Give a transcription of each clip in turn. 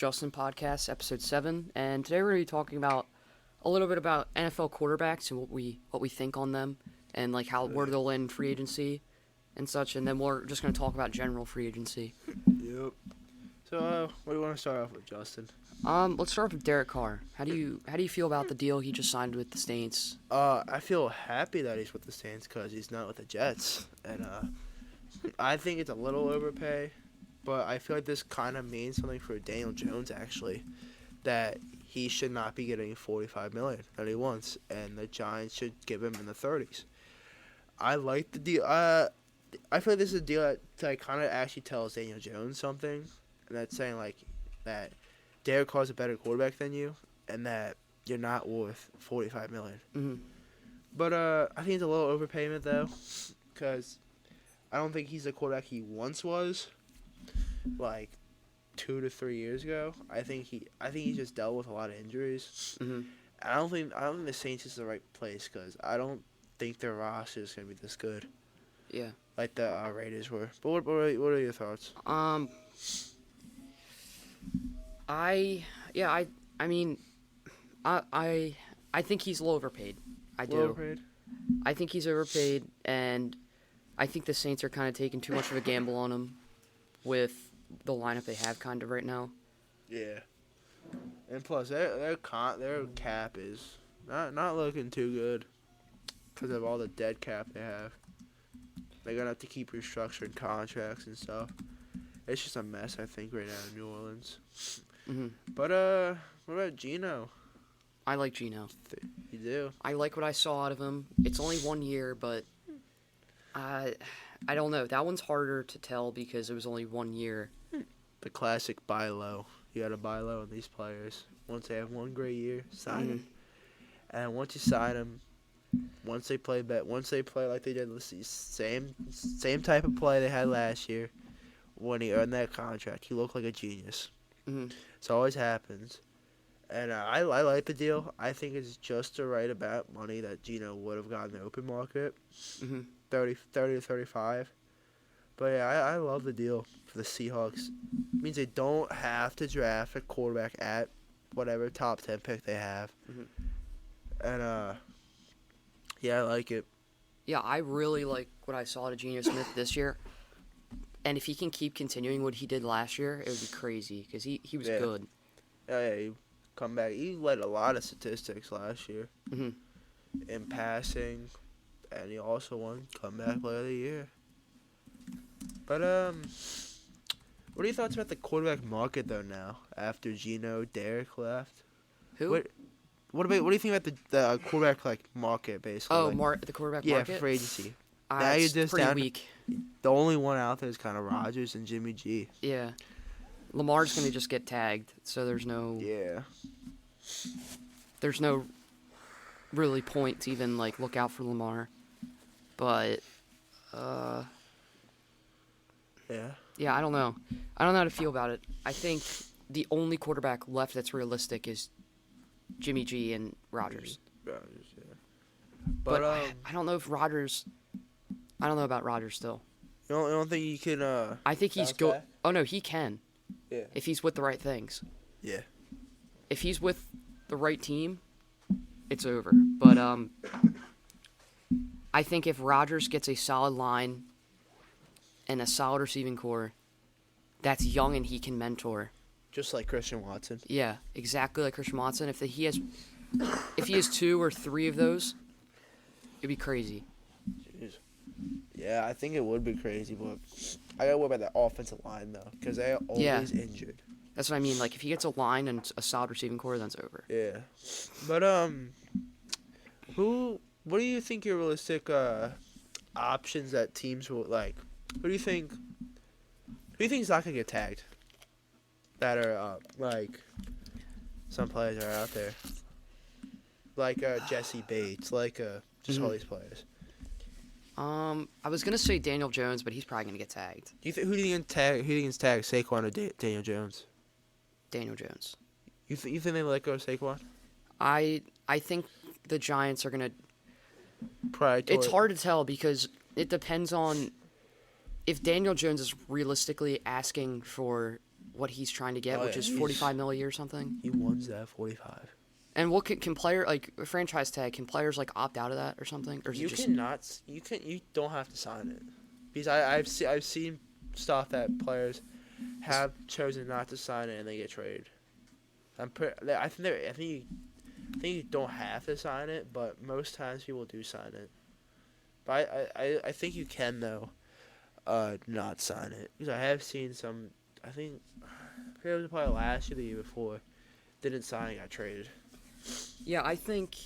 Justin Podcast, episode 7, and today we're going to be talking about a little bit about NFL quarterbacks and what we think on them, and like how where they'll end free agency and such, and then we're just going to talk about general free agency. Yep. So, what do you want to start off with, Justin? Let's start with Derek Carr. How do you feel about the deal he just signed with the Saints? I feel happy that he's with the Saints because he's not with the Jets, and I think it's a little overpay, but I feel like this kind of means something for Daniel Jones actually, that he should not be getting $45 million that he wants, and the Giants should give him in the 30s. I like the deal. I feel like this is a deal that kind of actually tells Daniel Jones something, and that's saying like that Derek Carr's a better quarterback than you, and that you're not worth $45 million. Mm-hmm. But I think it's a little overpayment though, because I don't think he's the quarterback he once was, like 2 to 3 years ago. I think he just dealt with a lot of injuries. Mm-hmm. I don't think the Saints is the right place because I don't think their roster is gonna be this good. Yeah. Like the Raiders were. But what are your thoughts? I mean, I think he's a little overpaid. I do. Overpaid? I think he's overpaid, and I think the Saints are kind of taking too much of a gamble on him with the lineup they have kind of right now. Yeah. And plus, their cap is not looking too good because of all the dead cap they have. They're going to have to keep restructuring contracts and stuff. It's just a mess, I think, right now in New Orleans. Mm-hmm. But, what about Geno? I like Geno. You do? I like what I saw out of him. It's only 1 year, but I don't know. That one's harder to tell because it was only 1 year. The classic buy low. You got to buy low on these players. Once they have one great year, sign them. And once you sign them, once they play like they did the same type of play they had last year, when he earned that contract, he looked like a genius. Mm-hmm. It always happens. And I like the deal. I think it's just the right amount money that Geno would have gotten in the open market, Mm-hmm. 30 to 35. But yeah, I love the deal for the Seahawks. It means they don't have to draft a quarterback at whatever top 10 pick they have. Mm-hmm. And yeah, I like it. Yeah, I really like what I saw to Geno Smith this year. And if he can keep continuing what he did last year, it would be crazy because he was good. Yeah, he come back. He led a lot of statistics last year in passing, and he also won comeback player of the year. But what are your thoughts about the quarterback market though now after Geno, Derek left? Who? What do you think about the quarterback market basically? Oh, the quarterback market? Yeah, for agency. Now you're it's just pretty down. weak. The only one out there is kind of Rodgers and Jimmy G. Yeah. Lamar's going to just get tagged, so there's no really point to even look out for Lamar. But yeah, I don't know. I don't know how to feel about it. I think the only quarterback left that's realistic is Jimmy G and Rodgers. Rodgers, yeah. But I don't know if Rodgers. I don't know about Rodgers still. You don't think you can? I think he's bounce good. back? Oh no, he can. Yeah. If he's with the right things. Yeah. If he's with the right team, it's over. But I think if Rodgers gets a solid line and a solid receiving core that's young and he can mentor. Just like Christian Watson. Yeah, exactly like Christian Watson. If he has 2 or 3 of those, it'd be crazy. Jeez. Yeah, I think it would be crazy, but I gotta worry about that offensive line though, because they're always injured. That's what I mean. Like if he gets a line and a solid receiving core, then it's over. Yeah, but what do you think your realistic options that teams will like? Who do you think? Who do you think is not gonna get tagged? That are like some players are out there, like Jesse Bates, like just all these players. I was gonna say Daniel Jones, but he's probably gonna get tagged. Who do you think is tagged? Saquon or Daniel Jones? Daniel Jones. You think they let go of Saquon? I think the Giants are gonna. Probably. It's hard to tell because it depends on if Daniel Jones is realistically asking for what he's trying to get, Oh, which yeah, is he's- 45 mil a year or something. He wants that 45. And what can player like a franchise tag? Can players like opt out of that or something, or is You it just cannot. You don't have to sign it because I've seen stuff that players have chosen not to sign it and they get traded. I think you don't have to sign it, but most times people do sign it. But I think you can though, not sign it because I have seen some. I think it was probably last year, the year before, didn't sign, got traded. Yeah, I think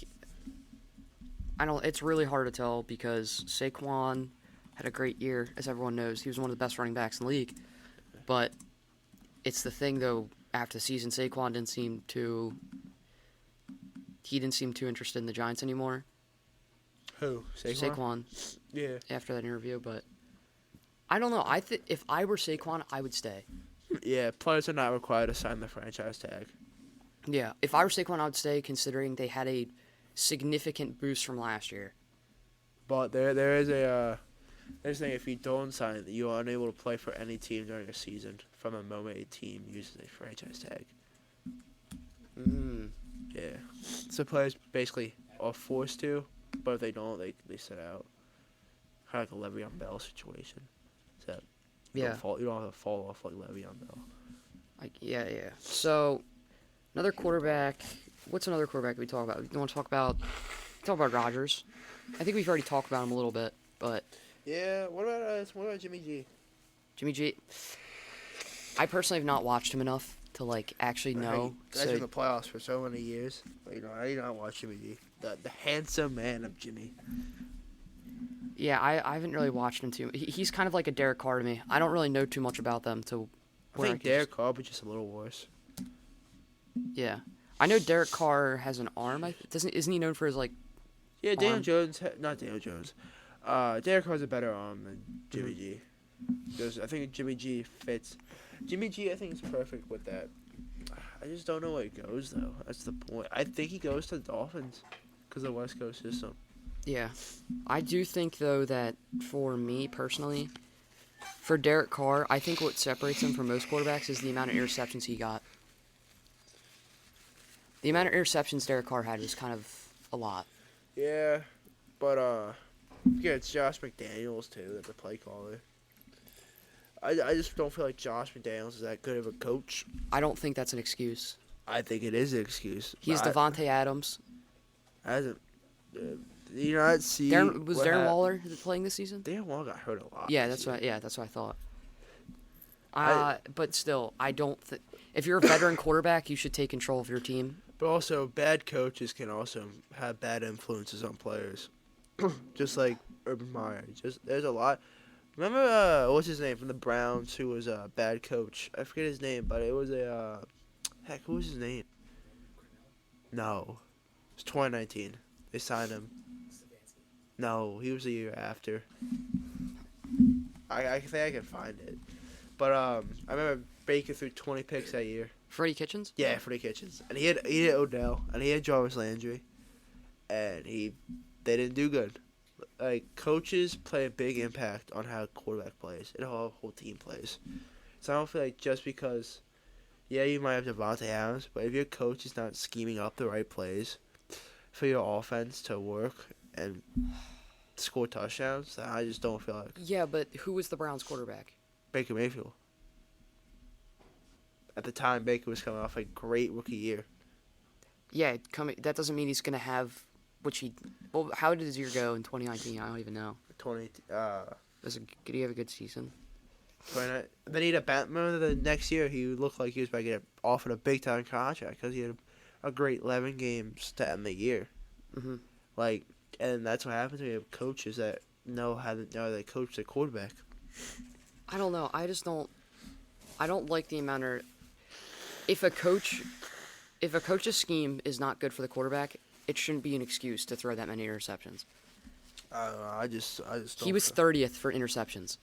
I don't. It's really hard to tell because Saquon had a great year, as everyone knows. He was one of the best running backs in the league. But it's the thing though. After the season, Saquon didn't seem too. He didn't seem too interested in the Giants anymore. Who? Saquon Yeah. after that interview, but I don't know. I think if I were Saquon, I would stay. Yeah, players are not required to sign the franchise tag. Yeah, if I were Saquon, I would stay, considering they had a significant boost from last year. But there is a there's a thing, if you don't sign it, you are unable to play for any team during a season from the moment a team uses a franchise tag. Mm. Yeah. So players basically are forced to, but if they don't, they sit out. Kind of like a Le'Veon Bell situation. So Yeah. you don't have to fall off like Le'Veon Bell. Yeah. So, another quarterback. What's another quarterback we talk about? You want to talk about Rodgers? I think we've already talked about him a little bit, but Yeah. What about Jimmy G? Jimmy G. I personally have not watched him enough to like actually know. Guys in the playoffs for so many years. But, I did not watch Jimmy G. The handsome man of Jimmy. Yeah, I haven't really watched him too. He's kind of like a Derek Carr to me. I don't really know too much about them to. I think Derek Carr, but just a little worse. Yeah, I know Derek Carr has an arm. Isn't he known for his like? Yeah, Daniel Arm. Jones. Not Daniel Jones. Derek Carr's a better arm than Jimmy G. Because I think Jimmy G fits. Jimmy G, I think, is perfect with that. I just don't know where he goes, though. That's the point. I think he goes to the Dolphins because of the West Coast system. Yeah, I do think though that for me personally, for Derek Carr, I think what separates him from most quarterbacks is the amount of interceptions he got. The amount of interceptions Derek Carr had was kind of a lot. Yeah, but yeah, it's Josh McDaniels too, that's the play caller. I just don't feel like Josh McDaniels is that good of a coach. I don't think that's an excuse. I think it is an excuse. He's Devontae Adams. Hasn't. You not see? Was Darren Waller playing this season? Darren Waller got hurt a lot. Yeah, this that's year. what I thought. But still, I don't think if you're a veteran quarterback, you should take control of your team. But also, bad coaches can also have bad influences on players. Just like Urban Meyer. There's a lot. Remember, what's his name from the Browns, who was a bad coach? I forget his name, but it was who was his name? No, it's 2019. They signed him. No, he was the year after. I think I can find it, but I remember Baker threw 20 picks that year. Freddie Kitchens? Yeah, Freddie Kitchens, and he had Odell, and he had Jarvis Landry, and they didn't do good. Like, coaches play a big impact on how a quarterback plays and how a whole team plays. So I don't feel like just because, yeah, you might have Devontae Adams, but if your coach is not scheming up the right plays for your offense to work and score touchdowns, then I just don't feel like Yeah, but who was the Browns quarterback? Baker Mayfield. At the time, Baker was coming off a great rookie year. Yeah, that doesn't mean he's gonna have well, how did his year go in 2019? I don't even know. 20, Did he have a good season? 29. Then he had remember the next year he looked like he was about to get offered a big time contract because he had a great 11 games to end the year. Mm-hmm. Like, and that's what happens when you have coaches that know how they coach their quarterback. I don't know. I don't like the amount of. If a coach's scheme is not good for the quarterback, it shouldn't be an excuse to throw that many interceptions. I don't know. I just don't. He was 30th for interceptions.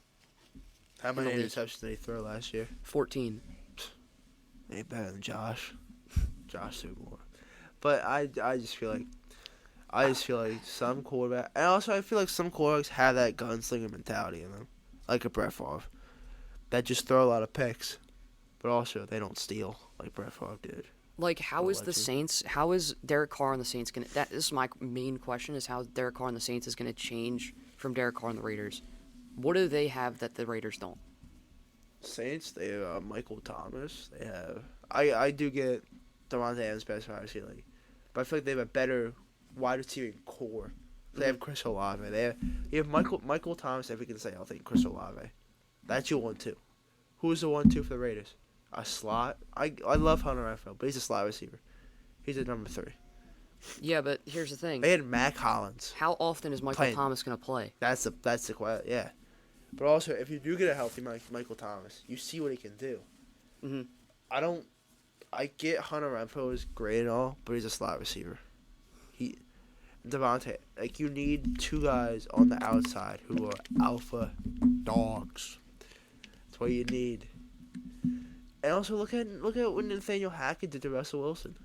How many in the league. interceptions did he throw last year? 14. Ain't better than Josh. Josh threw more. But I just feel like some quarterback, and also I feel like some quarterbacks have that gunslinger mentality in them, like a Brett Favre, that just throw a lot of picks. but also they don't steal like Brett Favre did. Like, how is the Legend. Saints? How is Derek Carr and the Saints gonna? That this is my main question: is how Derek Carr and the Saints is gonna change from Derek Carr and the Raiders? What do they have that the Raiders don't? Saints, they have Michael Thomas. They have I do get Devontae Adams best wide receiver, like, but I feel like they have a better wide receiving core. They have Chris Olave. You have Michael Thomas if we can say healthy. Chris Olave, that's your 1-2. Who's the 1-2 for the Raiders? A slot. I love Hunter Renfrow, but he's a slot receiver. He's at number 3. Yeah, but here's the thing: They had Mac Hollins. how often is Michael Playing. Thomas gonna play? That's the question. Yeah, but also if you do get a healthy Michael Thomas, you see what he can do. Mhm. I get Hunter Renfrow is great and all, but he's a slot receiver. Devontae, like, you need 2 guys on the outside who are alpha dogs. That's what you need. And also look at what Nathaniel Hackett did to Russell Wilson.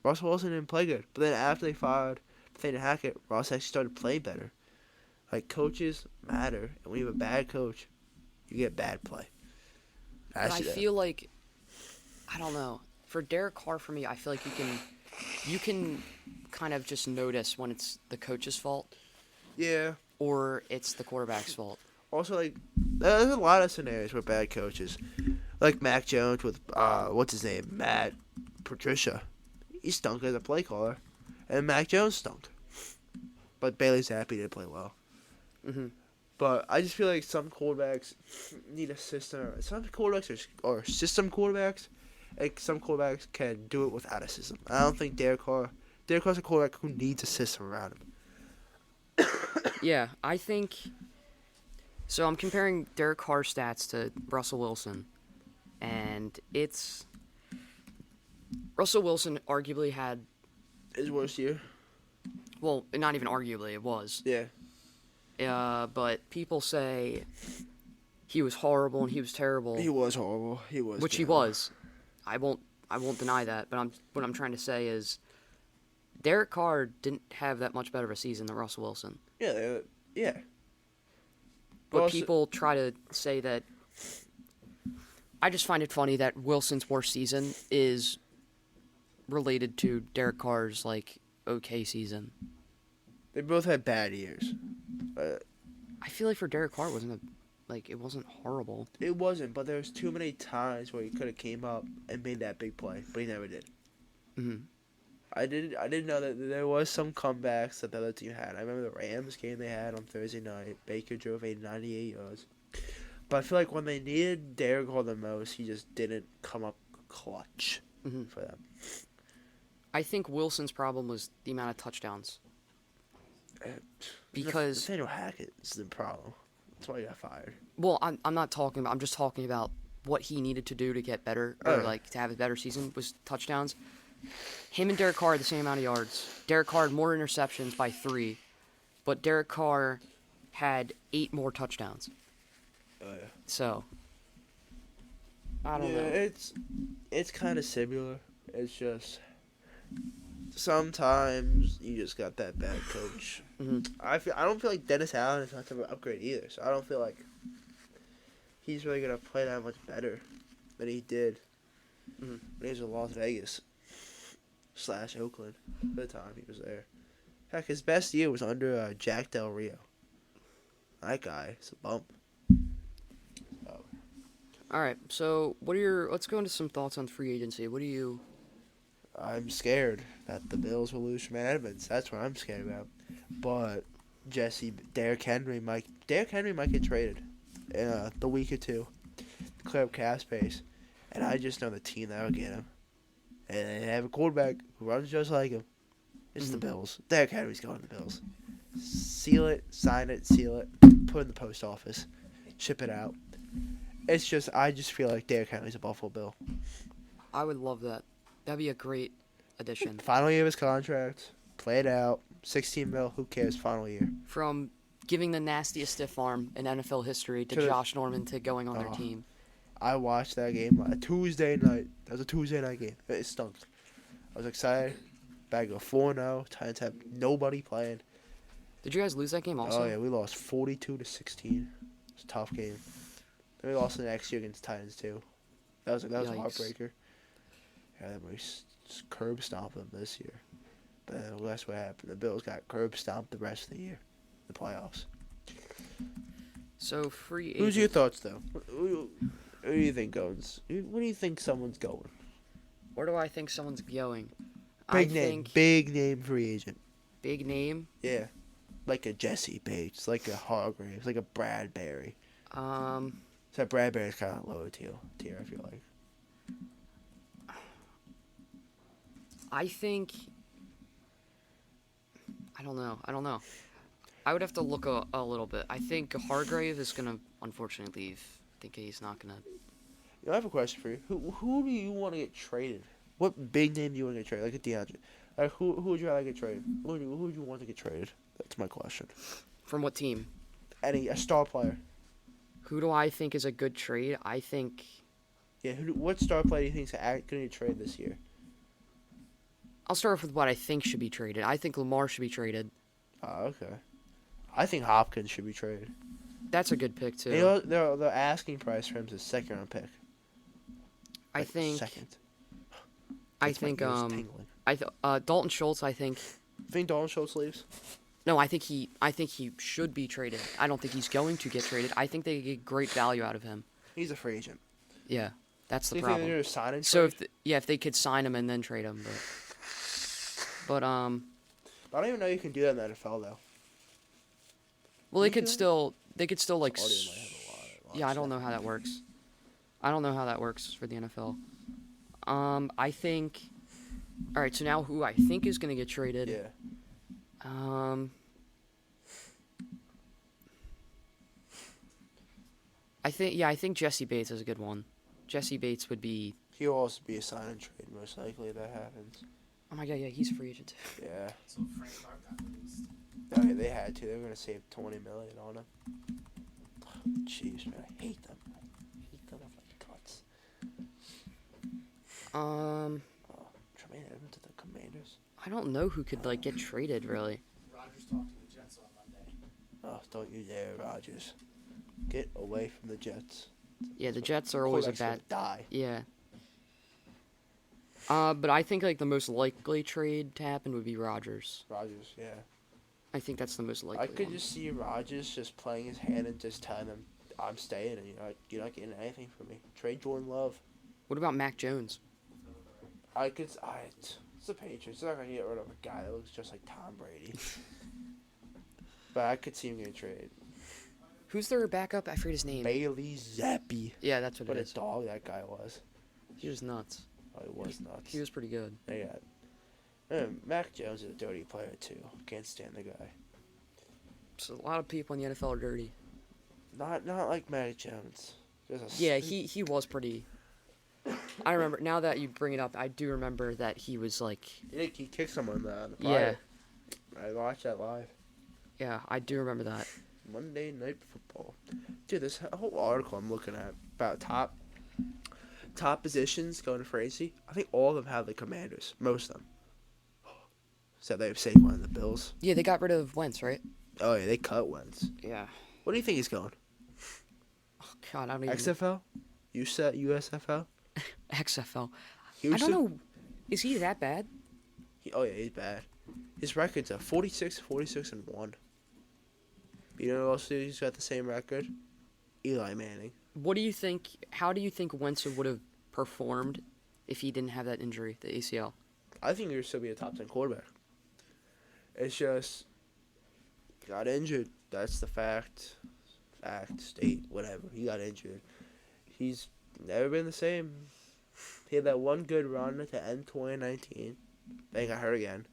Russell Wilson didn't play good, but then after they fired Nathaniel Hackett, Ross actually started playing better. Like, coaches matter, and when you have a bad coach, you get bad play. But I feel like, I don't know. For Derek Carr, for me, I feel like you can kind of just notice when it's the coach's fault yeah. or it's the quarterback's fault. Also, like, there's a lot of scenarios with bad coaches. Like Mac Jones with, what's his name? Matt Patricia. He stunk as a play caller. And Mac Jones stunk. But Bailey Zappi did play well. Mm-hmm. But I just feel like some quarterbacks need a system. Some quarterbacks are system quarterbacks. Like, some quarterbacks can do it without a system. I don't think Derek Carr's a quarterback who needs a system around him. Yeah, I think. So I'm comparing Derek Carr's stats to Russell Wilson, and it's Russell Wilson arguably had, His worst year. well, not even arguably, it was. Yeah. But people say he was horrible and he was terrible, He was horrible. He was. which he terrible. was. I won't deny that. But what I'm trying to say is, Derek Carr didn't have that much better of a season than Russell Wilson. Yeah. Yeah. But Also- people try to say that. I just find it funny that Wilson's worst season is related to Derek Carr's okay season. They both had bad years. I feel like for Derek Carr it wasn't horrible. It wasn't, but there was too many times where he could have came up and made that big play, but he never did. Mhm. I didn't know that there was some comebacks that the other team had. I remember the Rams game they had on Thursday night. Baker drove 98 yards. But I feel like when they needed Derek Carr the most, he just didn't come up clutch Mhm. for them. I think Wilson's problem was the amount of touchdowns. Because Nathaniel Hackett is the problem. That's why he got fired. well, I'm just talking about what he needed to do to get better or Oh. to have a better season was touchdowns. Him and Derek Carr had the same amount of yards. Derek Carr had more interceptions by 3, but Derek Carr had 8 more touchdowns. Oh, yeah. So I don't Yeah, know. it's kind of similar. It's just sometimes you just got that bad coach. Mhm. I don't feel like Dennis Allen is much of an upgrade either. So I don't feel like he's really gonna play that much better than he did Mhm. when he was in Las Vegas / Oakland. For the time he was there. Heck, his best year was under Jack Del Rio. That guy is a bump. All right. So let's go into some thoughts on free agency. What do you I'm scared that the Bills will lose Tremaine Edmonds. That's what I'm scared about. But Derrick Henry might get traded in the week or two to clear up cap space. And I just know the team that will get him. And they have a quarterback who runs just like him. It's the Mhm. Bills. Derrick Henry's going to the Bills. Seal it, sign it, seal it, put it in the post office, ship it out. I just feel like Derrick Henry's a Buffalo Bill. I would love that. That'd be a great addition. Final year of his contract, play it out, 16 mil, who cares, final year. From giving the nastiest stiff arm in NFL history to To the- Josh Norman to going on their Oh. team. I watched that game on a Tuesday night. That was a Tuesday night game. It stunk. I was excited. Back go 4-0. Titans have nobody playing. Did you guys lose that game also? Oh, yeah, we lost 42-16. It was a tough game. Then we lost the next year against the Titans, too. That was a Yikes. heartbreaker. Yeah, we curb stomped them this year. But that's what happened. The Bills got curb stomped the rest of the year, the playoffs. So free agent. Who's your thoughts though? Who do you think goes? What do you think someone's going? Where do I think someone's going? Big I name, think big name free agent. big name. Yeah, like a Jesse Bates, like a Hargraves, like a Bradbury. So Bradbury's kind of lower tier. I feel like. I think. I don't know. I would have to look a little bit. I think Hargrave is gonna unfortunately leave. I think he's not gonna. I have a question for you. Who do you want to get traded? What big name do you want to get traded? Like a DeAndre. Like who would you rather get traded? Who would you want to get traded? That's my question. From what team? A star player. Who do I think is a good trade? I think. Yeah. What star player do you think is going to get traded this year? I'll start off with what I think should be traded. I think Lamar should be traded. Oh, okay. I think Hopkins should be traded. That's a good pick too. You know, the asking price for him is a second round pick. I Like, think. second. I Makes my think ears tingling. Dalton Schultz. I think. Think Dalton Schultz leaves? No, I think he should be traded. I don't think he's going to get traded. I think they get great value out of him. He's a free agent. Yeah, that's the Do you think problem. they're sign and So trade? if they could sign him and then trade him, but I don't even know you can do that in the NFL though. well they You could can? still like Audio might have a lot yeah, I of don't know how that works. I don't know how that works for the NFL. I think. All right, so now who I think is gonna get traded? Yeah. I think Jesse Bates is a good one. Jesse Bates would be. He'll also be a sign and trade most likely if that happens. Oh my god, yeah, he's a free agent too. Yeah. So Frank Clark got released. Oh, yeah, they had to. They were gonna save $20 million on him. Jeez, man, I hate them. I hate them with my guts. Oh, Tremaine Edmonds to the Commanders. I don't know who could like get traded really. Rodgers talked to the Jets on Monday. Oh, don't you dare, Rodgers. Get away from the Jets. Yeah, the Jets are always a Quarterback's bad. gonna die. Yeah. But I think like the most likely trade to happen would be Rodgers. Rodgers, yeah. I think that's the most likely. I could one. just see Rodgers just playing his hand and just telling him, "I'm staying, and you're not getting anything from me." Trade Jordan Love. What about Mac Jones? It's the Patriots. They're not gonna get rid of a guy that looks just like Tom Brady. But I could see him getting traded. Who's their backup? I forget his name. Bailey Zappi. Yeah, that's what What it a is. dog that guy was. He was nuts. Oh, he was nuts. He was pretty good. They got. Mac Jones is a dirty player too. Can't stand the guy. So a lot of people in the NFL are dirty. Not like Mac Jones. Just a Yeah, he was pretty. I remember now that you bring it up. I do remember that he was like. He kicked someone in the Yeah, fire. I watched that live. yeah, I do remember that. Monday Night Football. Dude, this whole article I'm looking at about top positions going to free agency. I think all of them have the Commanders. Most of them. So they have Saquon and the Bills. Yeah, they got rid of Wentz, right? Oh yeah, they cut Wentz. Yeah. What do you think he's going? Oh God, I don't even. XFL? USFL? XFL. I Houston? don't know. Is he that bad? Oh yeah, he's bad. His record's a 46, 46, and 1. You know who else he's got the same record? Eli Manning. What do you think? How do you think Wentz would have performed if he didn't have that injury, the ACL? I think he would still be a top 10 quarterback. It's just got injured. That's the fact. State, whatever. He got injured. He's never been the same. He had that one good run at the end of 2019. Then he got hurt again.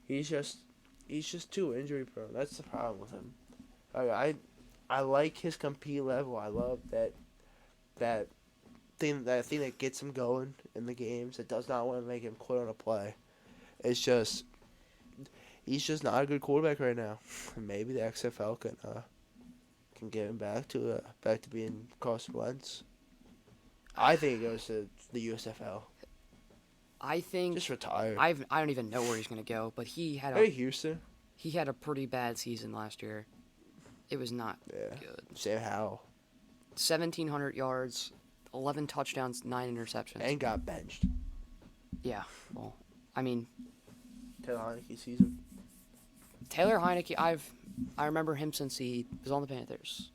He's just too injury prone. That's the problem with him. I like his compete level. I love that thing that gets him going in the games. It does not want to make him quit on a play. It's just he's just not a good quarterback right now. Maybe the XFL can get him back to being Carson Wentz. I think it goes to the USFL. I think Just retire. I don't even know where he's gonna go, but he had Hey, Houston. a pretty bad season last year. It was not Yeah. good. Sam Howell. 1,700 yards, 11 touchdowns, 9 interceptions. And got benched. Yeah, well, I mean, Taylor Heineke season. Taylor Heineke, I remember him since he was on the Panthers.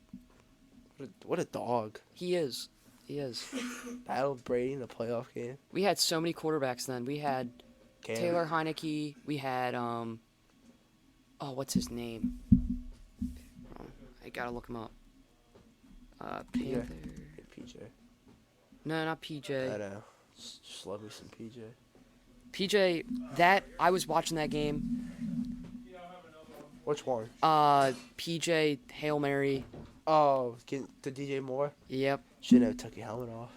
What a dog. He is. He is. Battled Brady in the playoff game. We had so many quarterbacks then. We had Cam. Taylor Heineke. We had what's his name? Oh, I gotta look him up. Panther. PJ. No, not I PJ. know. Just love me some PJ. PJ. That I was watching that game. Which one? PJ Hail Mary. Oh, the DJ Moore. Yep. Shouldn't have took your helmet off.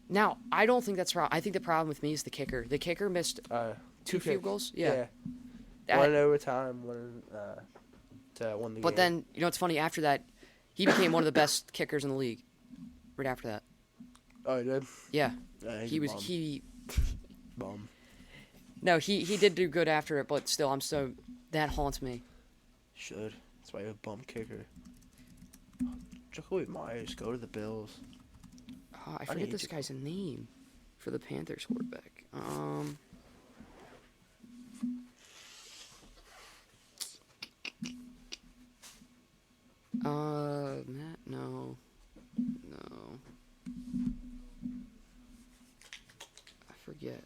Now I don't think that's right. I think the problem with me is the kicker. The kicker missed two field kicks. goals. Yeah. One in overtime, one to win the game. But then, you know what's funny? After that, he became one of the best kickers in the league. Right after that. Oh, he did? Yeah. Yeah, He was bum. Bum. No, he did do good after it, but still, that haunts me. Should. That's why you're a bum kicker. Jacoby Myers, go to the Bills. I forget need this to- guy's name for the Panthers quarterback. Matt, no. I forget.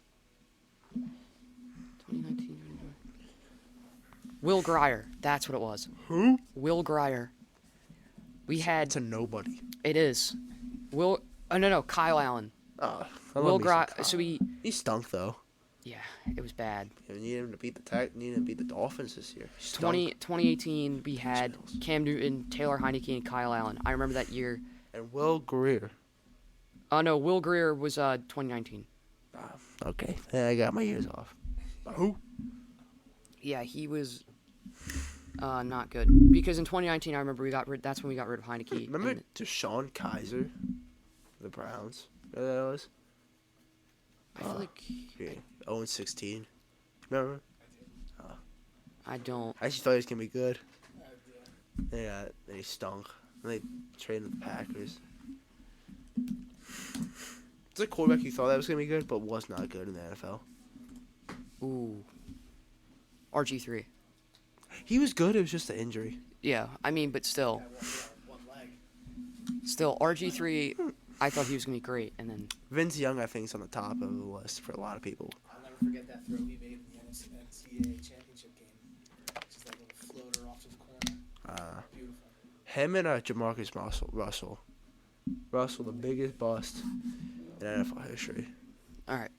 2019. Will Grier. That's what it was. Who? Will Grier. We had. It's a nobody. It is. Will. Oh no, Kyle Allen. Oh, Will Grier. So he stunk though. Yeah, it was bad. You need him to beat the Dolphins this year. He stunk. 2018, we had Bills. Cam Newton, Taylor Heineke, and Kyle Allen. I remember that year. And Will Greer. Oh no, Will Grier was 2019. Okay, yeah, I got my ears off. Who? Yeah, he was not good because in 2019, I remember that's when we got rid of Heineke. Remember and- Deshaun Kaiser, the Browns? You know who that was? I feel like Yeah, 0-16. Remember? I don't. I actually thought he was gonna be good. Yeah, then he stunk. And they traded the Packers. It's a quarterback you thought that was gonna be good, but was not good in the NFL. Ooh. RG3. He was good. It was just the injury. Yeah, I mean, but still, One leg. RG3. I thought he was gonna be great, and then Vince Young, I think, is on the top of the list for a lot of people. I'll never forget that throw he made in the NCAA championship game. Just that little floater off to the corner. Beautiful. Him and Jamarcus Russell. Russell, the biggest bust in NFL history. all right.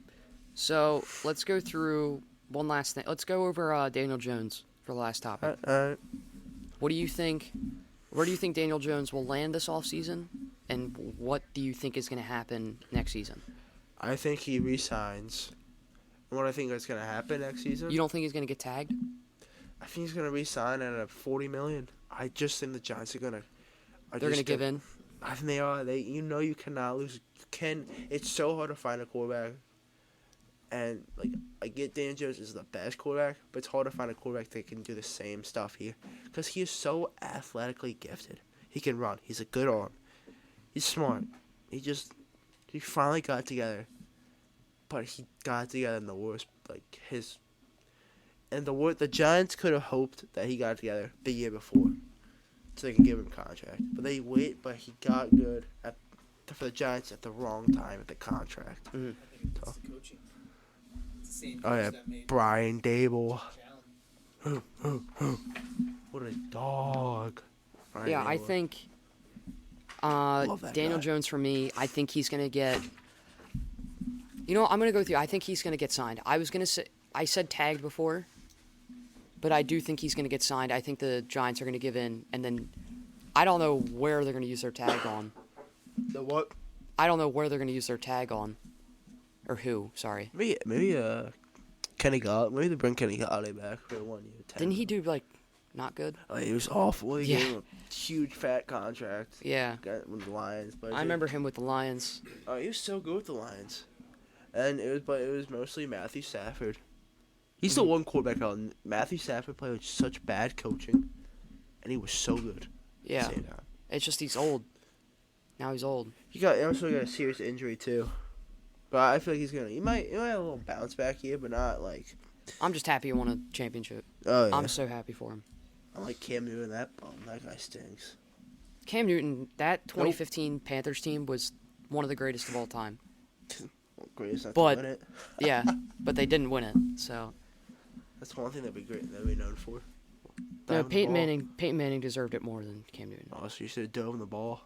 So let's go through one last thing. Let's go over Daniel Jones for the last topic. What do you think? Where do you think Daniel Jones will land this offseason? And what do you think is going to happen next season? I think he resigns. And what I think is going to happen next season, You don't think he's going to get tagged? I think he's going to resign at a $40 million. I just think the Giants are going to. They're going to give in. I think they are. You cannot lose. It's so hard to find a quarterback. And I get Daniel Jones is the best quarterback, but it's hard to find a quarterback that can do the same stuff here because he is so athletically gifted. He can run. He's a good arm. He's smart. He finally got together, but he got together in the worst the Giants could have hoped that he got together the year before, so they can give him a contract. But he got good for the Giants at the wrong time at the contract. I think it's the coaching. It's the same Oh coach yeah, that made Brian Dable. Josh Allen. What a dog. Brian Yeah, I Dable. think Love that Daniel guy. Jones for me, I think he's going to get. You know, I'm going to go with you. I think he's going to get signed. I said tagged before, but I do think he's going to get signed. I think the Giants are going to give in, and then I don't know where they're going to use their tag on. The what? I don't know where they're going to use their tag on, or who. Sorry. Maybe Kenny Galladay. Maybe they bring Kenny Galladay back for 1 year. Didn't he do not good? Oh, he was awful. He Yeah. gave him a huge fat contract. Yeah. Got with the Lions, but I remember him with the Lions. Oh, he was so good with the Lions, and it was mostly Matthew Stafford. He's the one quarterback on Matthew Stafford played with such bad coaching, and he was so good. At Yeah. the same time. It's just he's old. Now he's old. He also got a serious injury too. But I feel like he might have a little bounce back here, but not like. I'm just happy he won a championship. Oh yeah. I'm so happy for him. I like Cam Newton. That guy stinks. Cam Newton, that 2015 Panthers team was one of the greatest of all time. Well, greatest not But- to win it. Yeah, but they didn't win it. So That's one thing that'd be great. That'd be known for. no, Diving the Peyton ball. Manning deserved it more than Cam Newton. Oh, so you should have dove in the ball.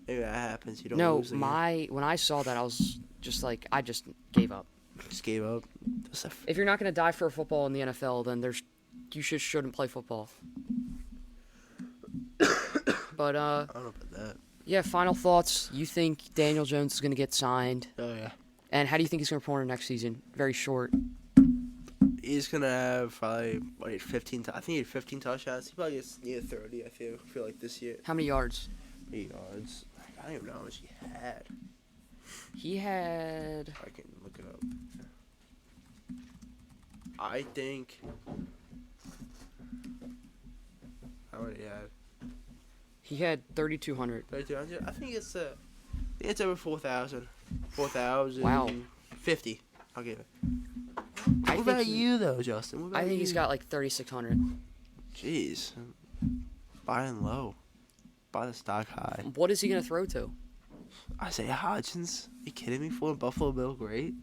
Maybe that happens. You don't No, lose again. when I saw that, I was just like, I just gave up. Just gave up. If you're not gonna die for football in the NFL, then you shouldn't play football. But I don't know about that. yeah. Final thoughts. You think Daniel Jones is gonna get signed? Oh yeah. And how do you think he's gonna perform next season? Very short. He's gonna have probably 15. I think he had 15 touchdowns. He probably gets near 30. I feel like this year. How many yards? 8 yards. I don't even know how much he had. He had. I can look it up. I think. How many he had? He had 3,200. 3,200. I think it's over 4,000. 4,000. Wow. 50. I'll give it. I What think about he- you though, Justin? What about I think he's you? got like 3,600. Jeez. Buying low. Buy the stock high. What is he gonna throw to? Isaiah Hodgins. Are you kidding me? For Buffalo Bill, great.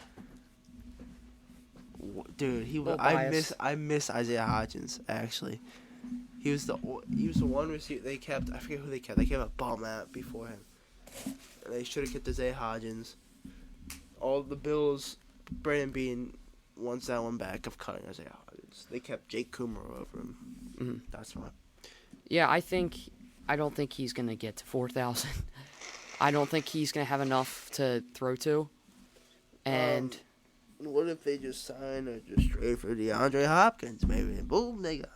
Dude, Little I bias. miss Isaiah Hodgins actually. He was the one receiver they kept. I forget who they kept. They kept a bum out before him. And they should have kept Isaiah Hodgins. All the Bills, Brandon Bean wants that one back of cutting Isaiah Hodgins. They kept Jake Coomer over him. Mhm. That's why. Yeah, I don't think he's gonna get to 4,000. I don't think he's gonna have enough to throw to. And What if they just sign or just trade for DeAndre Hopkins, maybe? And boom, they got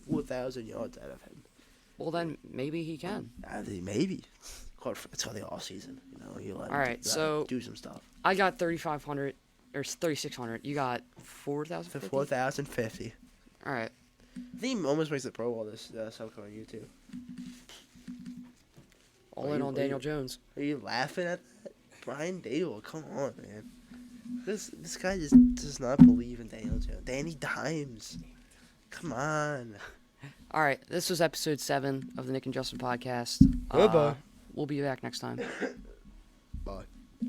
4,000 yards out of him. well, then maybe he can. I think maybe. It's called the off season. You know, you let All right, so- do some stuff. I got 3,500 or 3,600. You got 4,000. For 4,050. All right. I think he almost makes the Pro Bowl this upcoming year too. All in on Daniel Jones. Are you laughing at that? Brian Dable, come on, man. This guy just does not believe in Daniel Jones. Danny Dimes. Come on. All right. This was episode 7 of the Nick and Justin podcast. Goodbye. We'll be back next time. Bye.